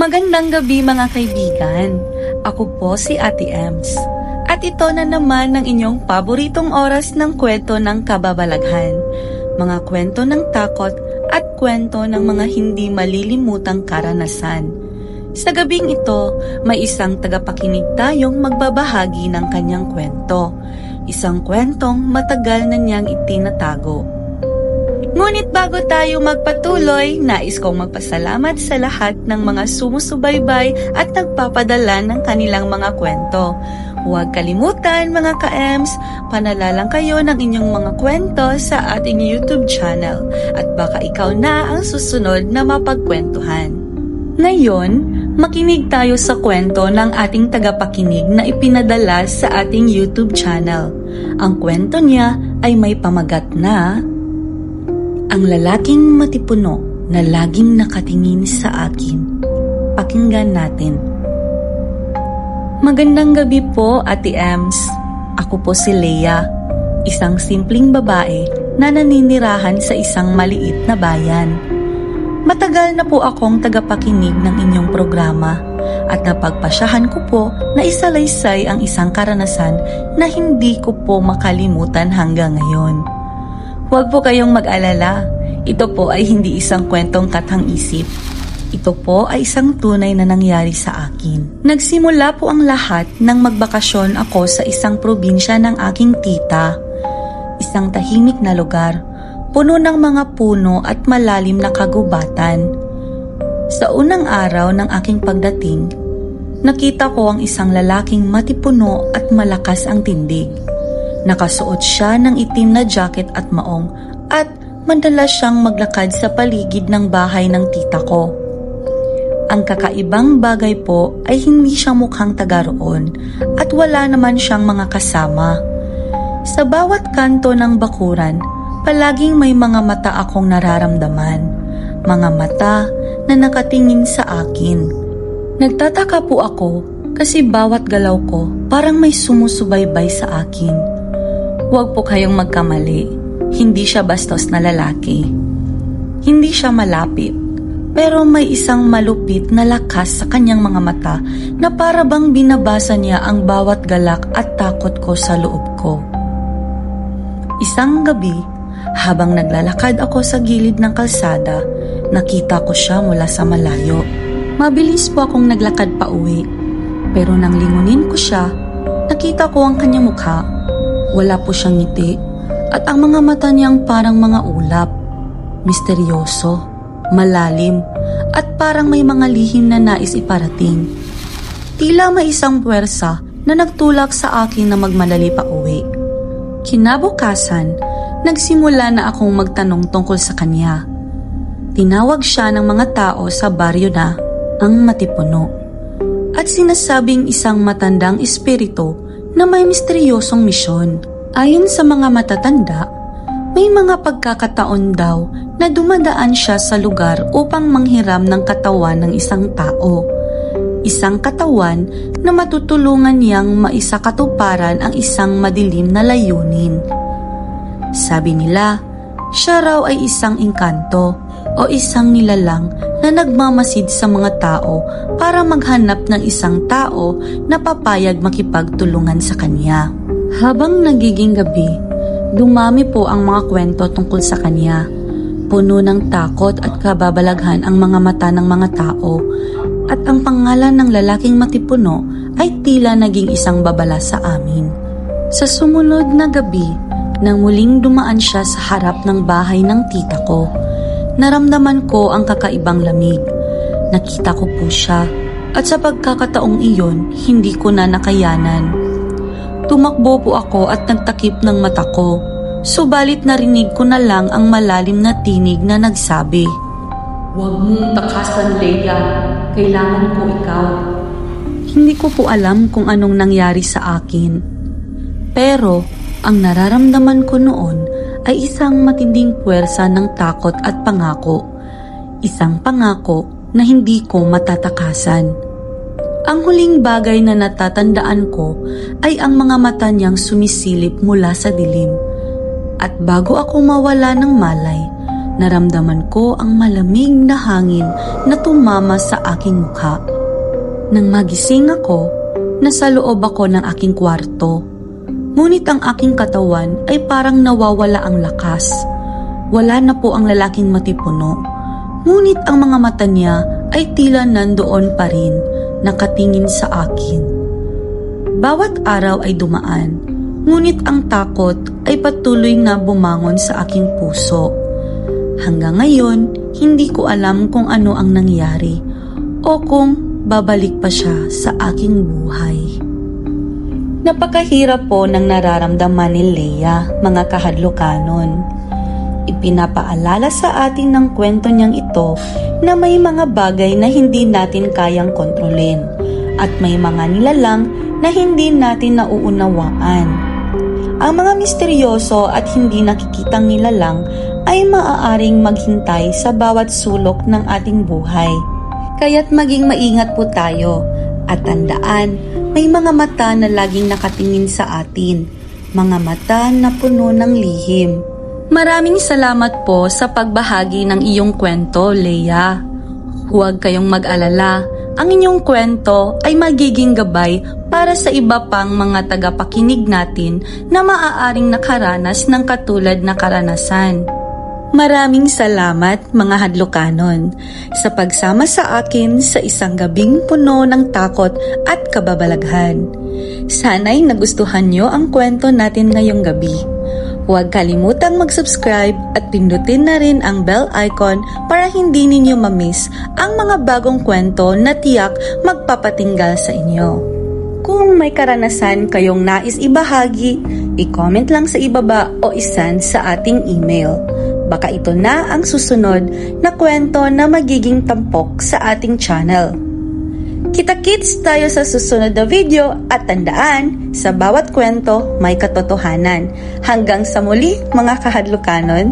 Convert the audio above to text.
Magandang gabi mga kaibigan. Ako po si Ate Ems. At ito na naman ang inyong paboritong oras ng kwento ng kababalaghan. Mga kwento ng takot at kwento ng mga hindi malilimutang karanasan. Sa gabing ito, may isang tagapakinig tayong magbabahagi ng kanyang kwento. Isang kwentong matagal na niyang itinatago. Ngunit bago tayo magpatuloy, nais kong magpasalamat sa lahat ng mga sumusubaybay at nagpapadala ng kanilang mga kwento. Huwag kalimutan mga ka-Ems, panalalang kayo ng inyong mga kwento sa ating YouTube channel at baka ikaw na ang susunod na mapagkwentuhan. Ngayon, makinig tayo sa kwento ng ating tagapakinig na ipinadala sa ating YouTube channel. Ang kwento niya ay may pamagat na Ang lalaking matipuno na laging nakatingin sa akin. Pakinggan natin. Magandang gabi po, Ate Ems. Ako po si Leia, isang simpleng babae na naninirahan sa isang maliit na bayan. Matagal na po akong tagapakinig ng inyong programa at napagpasyahan ko po na isalaysay ang isang karanasan na hindi ko po makalimutan hanggang ngayon. Huwag po kayong mag-alala, ito po ay hindi isang kwentong kathang-isip. Ito po ay isang tunay na nangyari sa akin. Nagsimula po ang lahat nang magbakasyon ako sa isang probinsya ng aking tita. Isang tahimik na lugar, puno ng mga puno at malalim na kagubatan. Sa unang araw ng aking pagdating, nakita ko ang isang lalaking matipuno at malakas ang tindig. Nakasuot siya ng itim na jacket at maong at madalas siyang maglakad sa paligid ng bahay ng tita ko. Ang kakaibang bagay po ay hindi siya mukhang taga roon at wala naman siyang mga kasama. Sa bawat kanto ng bakuran, palaging may mga mata akong nararamdaman. Mga mata na nakatingin sa akin. Nagtataka po ako kasi bawat galaw ko parang may sumusubaybay sa akin. Huwag po kayong magkamali, hindi siya bastos na lalaki. Hindi siya malapit, pero may isang malupit na lakas sa kanyang mga mata na para bang binabasa niya ang bawat galak at takot ko sa loob ko. Isang gabi, habang naglalakad ako sa gilid ng kalsada, nakita ko siya mula sa malayo. Mabilis po akong naglakad pa uwi, pero nang lingunin ko siya, nakita ko ang kanyang mukha. Wala po siyang ngiti at ang mga mata niyang parang mga ulap. Misteryoso, malalim at parang may mga lihim na nais iparating. Tila may isang puwersa na nagtulak sa akin na magmadali pa uwi. Kinabukasan, nagsimula na akong magtanong tungkol sa kanya. Tinawag siya ng mga tao sa baryo na ang matipuno at sinasabing isang matandang espiritu na may misteryosong misyon. Ayon sa mga matatanda, may mga pagkakataon daw na dumadaan siya sa lugar upang manghiram ng katawan ng isang tao. Isang katawan na matutulungan niyang maisakatuparan ang isang madilim na layunin. Sabi nila, siya raw ay isang engkanto o isang nilalang na nagmamasid sa mga tao para maghanap ng isang tao na papayag makipagtulungan sa kanya. Habang nagiging gabi, dumami po ang mga kwento tungkol sa kanya. Puno ng takot at kababalaghan ang mga mata ng mga tao at ang pangalan ng lalaking matipuno ay tila naging isang babala sa amin. Sa sumunod na gabi, nang muling dumaan siya sa harap ng bahay ng tita ko, naramdaman ko ang kakaibang lamig. Nakita ko po siya at sa pagkakataong iyon, hindi ko na nakayanan. Tumakbo po ako at nagtakip ng mata ko, subalit narinig ko na lang ang malalim na tinig na nagsabi, "Huwag mong takasan, Leia. Kailangan ko ikaw." Hindi ko po alam kung anong nangyari sa akin. Pero ang nararamdaman ko noon ay isang matinding puwersa ng takot at pangako. Isang pangako na hindi ko matatakasan. Ang huling bagay na natatandaan ko ay ang mga mata niyang sumisilip mula sa dilim. At bago ako mawala ng malay, Naramdaman ko ang malamig na hangin na tumama sa aking mukha. Nang magising ako, nasa loob ako ng aking kwarto. Ngunit ang aking katawan ay parang nawawala ang lakas. Wala na po ang lalaking matipuno. Ngunit ang mga mata niya ay tila nandoon pa rin, nakatingin sa akin. Bawat araw ay dumaan, ngunit ang takot ay patuloy na bumangon sa aking puso. Hanggang ngayon, hindi ko alam kung ano ang nangyari o kung babalik pa siya sa aking buhay. Napakahirap po ng nararamdaman ni Leia, mga kahadlukanon. Ipinapaalala sa atin ng kwento niyang ito na may mga bagay na hindi natin kayang kontrolin at may mga nilalang na hindi natin nauunawaan. Ang mga misteryoso at hindi nakikitang nilalang ay maaaring maghintay sa bawat sulok ng ating buhay. Kaya't maging maingat po tayo at tandaan, may mga mata na laging nakatingin sa atin, mga mata na puno ng lihim. Maraming salamat po sa pagbahagi ng iyong kwento, Leia. Huwag kayong mag-alala, ang inyong kwento ay magiging gabay para sa iba pang mga tagapakinig natin na maaaring nakaranas ng katulad na karanasan. Maraming salamat mga hadlukanon sa pagsama sa akin sa isang gabing puno ng takot at kababalaghan. Sana'y nagustuhan nyo ang kwento natin ngayong gabi. Huwag kalimutang mag-subscribe at pindutin na rin ang bell icon para hindi ninyo ma-miss ang mga bagong kwento na tiyak magpapatinggal sa inyo. Kung may karanasan kayong nais ibahagi, i-comment lang sa ibaba o isend sa ating email. Baka ito na ang susunod na kwento na magiging tampok sa ating channel. Kita-kits tayo sa susunod na video at tandaan, sa bawat kwento may katotohanan. Hanggang sa muli mga kahadlukanon.